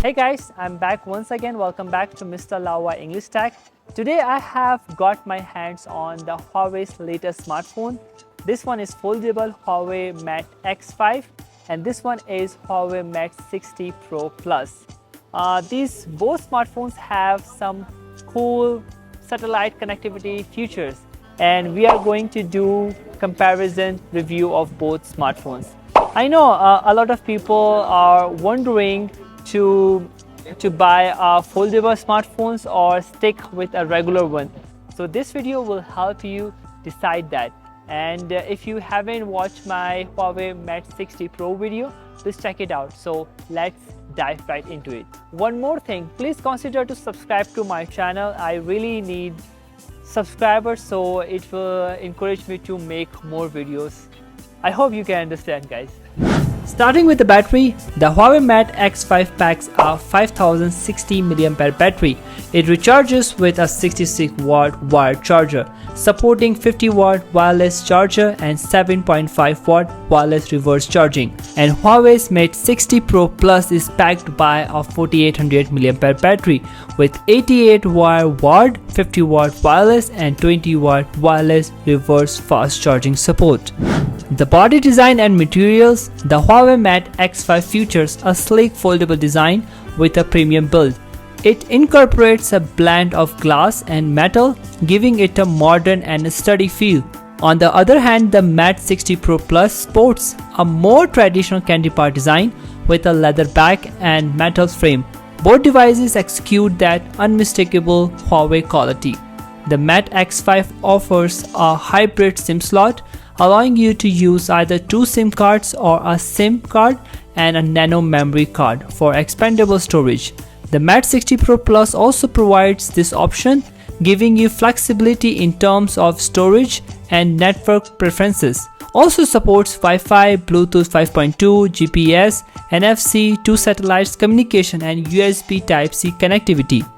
Hey guys, I'm back once again. Welcome back to Mr.Laowai-English Tech. Today I have got my hands on the Huawei's latest smartphone. This one is foldable Huawei Mate X5 and this one is Huawei Mate 60 Pro Plus. These both smartphones have some cool satellite connectivity features and we are going to do comparison review of both smartphones. I know a lot of people are wondering to buy foldable smartphones or stick with a regular one. So this video will help you decide that. And if you haven't watched my Huawei Mate 60 Pro video, please check it out. So let's dive right into it. One more thing, please consider to subscribe to my channel. I really need subscribers, so it will encourage me to make more videos. I hope you can understand, guys. Starting with the battery, the Huawei Mate X5 packs a 5060 mAh battery. It recharges with a 66-watt wired charger, supporting 50-watt wireless charger and 7.5-watt wireless reverse charging. And Huawei's Mate 60 Pro Plus is packed by a 4800 mAh battery with 88-watt wired, 50-watt wireless and 20-watt wireless reverse fast charging support. The body design and materials, the Huawei Mate X5 features a sleek foldable design with a premium build. It incorporates a blend of glass and metal, giving it a modern and sturdy feel. On the other hand, the Mate 60 Pro Plus sports a more traditional candy bar design with a leather back and metal frame. Both devices execute that unmistakable Huawei quality. The Mate X5 offers a hybrid SIM slot, allowing you to use either two SIM cards or a SIM card and a nano memory card for expandable storage. The Mate 60 Pro Plus also provides this option, giving you flexibility in terms of storage and network preferences. Also supports Wi-Fi, Bluetooth 5.2, GPS, NFC, 2 satellites communication and USB Type-C connectivity.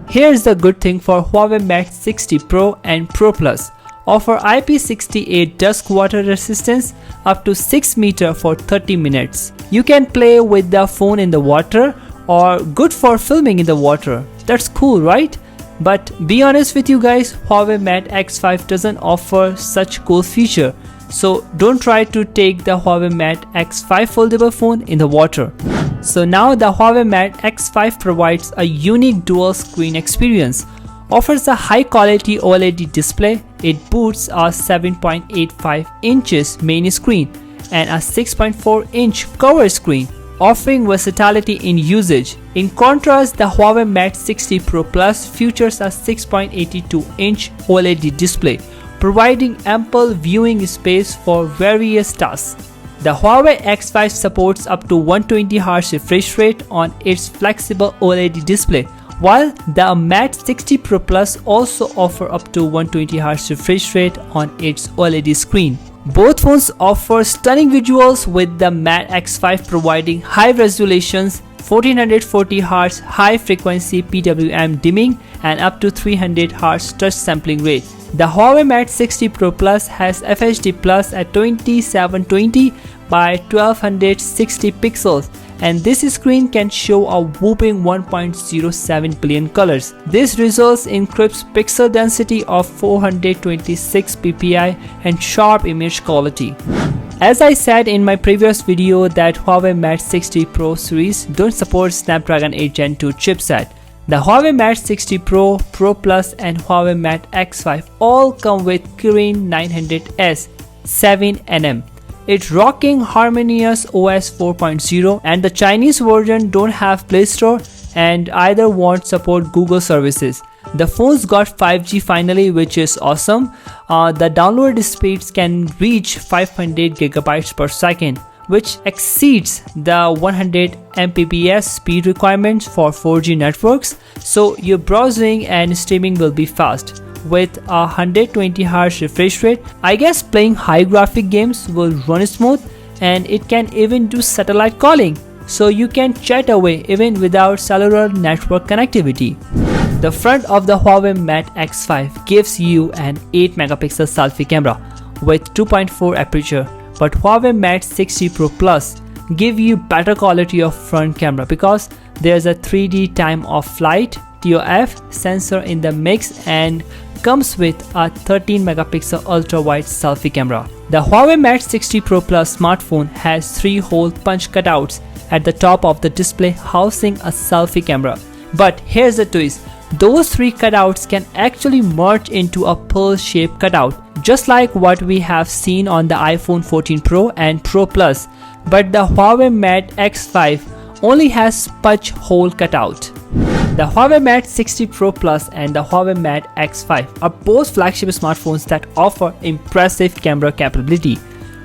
Here's the good thing for Huawei Mate 60 Pro and Pro Plus. Offer IP68 dust water resistance up to 6 meters for 30 minutes. You can play with the phone in the water or good for filming in the water. That's cool, right? But be honest with you guys, Huawei Mate X5 doesn't offer such cool feature. So don't try to take the Huawei Mate X5 foldable phone in the water. So now the Huawei Mate X5 provides a unique dual screen experience. Offers a high quality OLED display. It boasts a 7.85 inches main screen and a 6.4 inch cover screen, offering versatility in usage. In contrast, the Huawei Mate 60 Pro Plus features a 6.82 inch OLED display, providing ample viewing space for various tasks. The Huawei X5 supports up to 120Hz refresh rate on its flexible OLED display, while the Mate 60 Pro Plus also offer up to 120Hz refresh rate on its OLED screen. Both phones offer stunning visuals, with the Mate X5 providing high resolutions, 1440Hz high frequency PWM dimming and up to 300Hz touch sampling rate. The Huawei Mate 60 Pro Plus has FHD Plus at 2720 by 1260 pixels, and this screen can show a whopping 1.07 billion colors. This results in crisp pixel density of 426 ppi and sharp image quality. As I said in my previous video that Huawei Mate 60 Pro series don't support Snapdragon 8 Gen 2 chipset. The Huawei Mate 60 Pro, Pro Plus and Huawei Mate X5 all come with Kirin 900S 7nm. It's rocking HarmonyOS OS 4.0 and the Chinese version don't have Play Store and either won't support Google services. The phone's got 5G finally, which is awesome. The download speeds can reach 500 GB per second, which exceeds the 100 Mbps speed requirements for 4G networks, so your browsing and streaming will be fast. With a 120Hz refresh rate, I guess playing high graphic games will run smooth, and it can even do satellite calling, so you can chat away even without cellular network connectivity. The front of the Huawei Mate X5 gives you an 8 megapixel selfie camera with 2.4 aperture, but Huawei Mate 60 Pro Plus give you better quality of front camera because There's a 3D time of flight (TOF) sensor in the mix and comes with a 13 megapixel ultra-wide selfie camera. The Huawei Mate 60 Pro Plus smartphone has 3-hole punch cutouts at the top of the display housing a selfie camera. But here's the twist, those 3 cutouts can actually merge into a pearl-shaped cutout, just like what we have seen on the iPhone 14 Pro and Pro Plus. But the Huawei Mate X5 only has punch hole cutout. The Huawei Mate 60 Pro Plus and the Huawei Mate X5 are both flagship smartphones that offer impressive camera capability.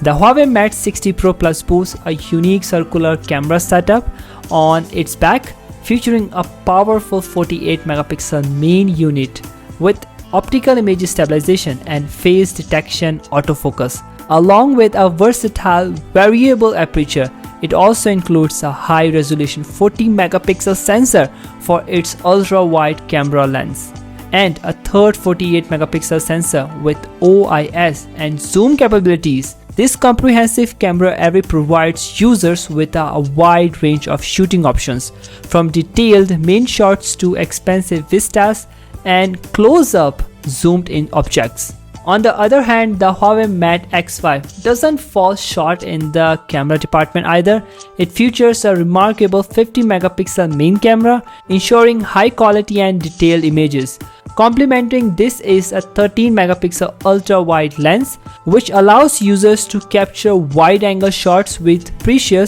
The Huawei Mate 60 Pro Plus boasts a unique circular camera setup on its back, featuring a powerful 48 megapixel main unit with optical image stabilization and face detection autofocus. Along with a versatile variable aperture, it also includes a high-resolution 40 megapixel sensor for its ultra-wide camera lens and a third 48 megapixel sensor with OIS and zoom capabilities. This comprehensive camera array provides users with a wide range of shooting options, from detailed main shots to expensive vistas and close-up zoomed-in objects. On the other hand, the Huawei Mate X5 doesn't fall short in the camera department either. It features a remarkable 50 megapixel main camera, ensuring high quality and detailed images. Complementing this is a 13 megapixel ultra-wide lens, which allows users to capture wide-angle shots with precision.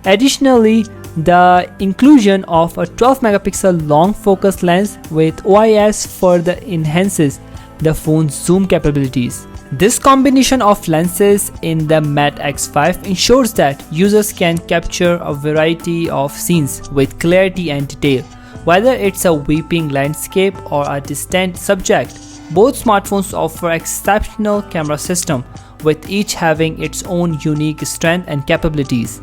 Additionally, the inclusion of a 12 megapixel long focus lens with OIS further enhances the phone's zoom capabilities. This combination of lenses in the Mate X5 ensures that users can capture a variety of scenes with clarity and detail. Whether it's a weeping landscape or a distant subject, both smartphones offer exceptional camera system, with each having its own unique strength and capabilities.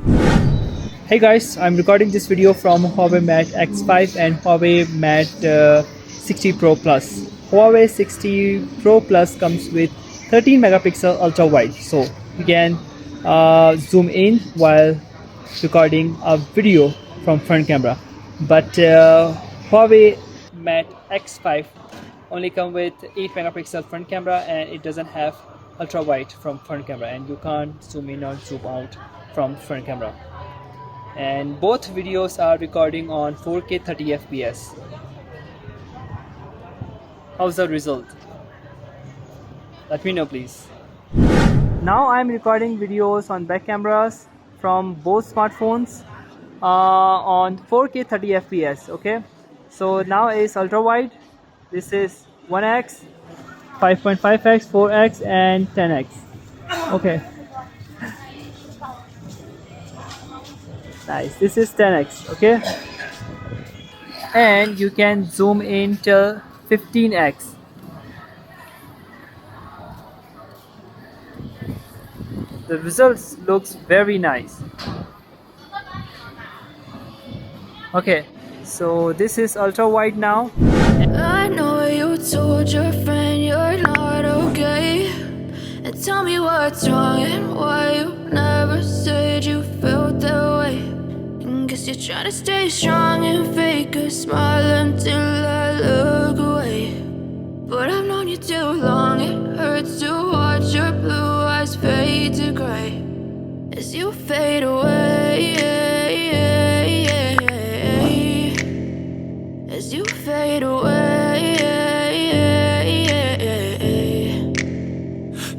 Hey guys, I'm recording this video from Huawei Mate X5 and Huawei Mate 60 Pro Plus. Huawei 60 Pro Plus comes with 13 megapixel ultra wide, so you can zoom in while recording a video from front camera. But Huawei Mate X5 only come with 8 megapixel front camera and it doesn't have ultra wide from front camera, and you can't zoom in or zoom out from front camera. And both videos are recording on 4K 30 FPS. How's the result? Let me know please. Now I'm recording videos on back cameras from both smartphones on 4K 30 FPS. Okay, so now is ultra wide. This is 1x, 5.5x, 4x and 10x. Okay, nice. This is 10x. Okay, and you can zoom in till 15x. The results looks very nice. Okay, so this is ultra wide now. I know you told your friend you're not okay, and tell me what's wrong and why you never said you felt that way. And guess you're trying to stay strong and fake a smile until I look away. But I've known you too long, it hurts to watch your blue eyes fade to gray as you fade away, as you fade away.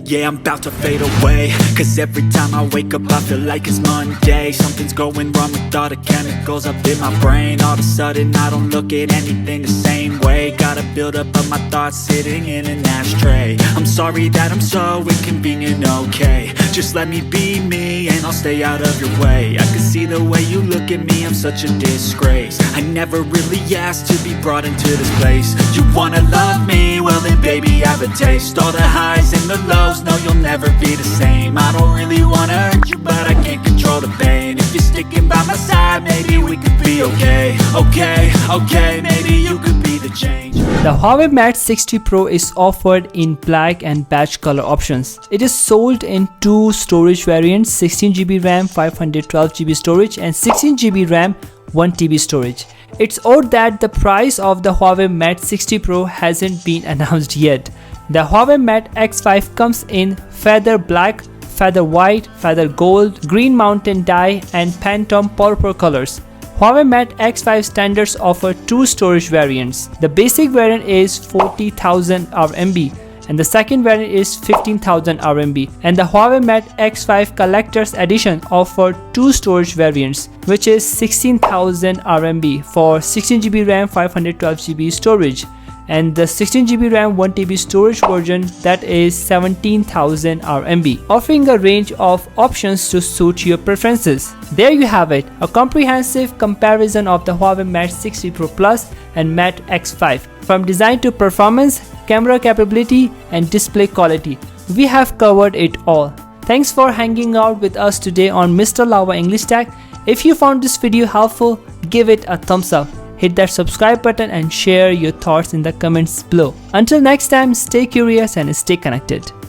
Yeah, I'm about to fade away, cause every time I wake up I feel like it's Monday. Something's going wrong with all the chemicals up in my brain. All of a sudden I don't look at anything the same way. Got a buildup of my thoughts sitting in an ashtray. I'm sorry that I'm so inconvenient, okay. Just let me be me and I'll stay out of your way. I can see the way you look at me, I'm such a disgrace. I never really asked to be brought into this place. You wanna love me? Well then baby I have a taste. All the highs and the lows, no you'll never be the same. I don't really wanna hurt you but I can't control the pain. If you're sticking by my side, maybe we could be okay. Okay, maybe you could be the change. The Huawei Mate 60 Pro is offered in black and beige color options. It is sold in two storage variants, 16GB RAM, 512GB storage and 16GB RAM 1TB storage. It's odd that the price of the Huawei Mate 60 Pro hasn't been announced yet. The Huawei Mate X5 comes in feather black, feather white, feather gold, green mountain dye and Phantom purple colors. Huawei Mate X5 standards offer two storage variants. The basic variant is 40,000 RMB and the second variant is 15,000 RMB, and the Huawei Mate X5 Collector's Edition offer two storage variants, which is 16,000 RMB for 16GB RAM 512GB storage, and the 16GB RAM 1TB storage version that is 17,000 RMB, offering a range of options to suit your preferences. There you have it, a comprehensive comparison of the Huawei Mate 60 Pro Plus and Mate X5. From design to performance, camera capability and display quality, we have covered it all. Thanks for hanging out with us today on Mr.Laowai-English Tech. If you found this video helpful, give it a thumbs up. Hit that subscribe button and share your thoughts in the comments below. Until next time, stay curious and stay connected.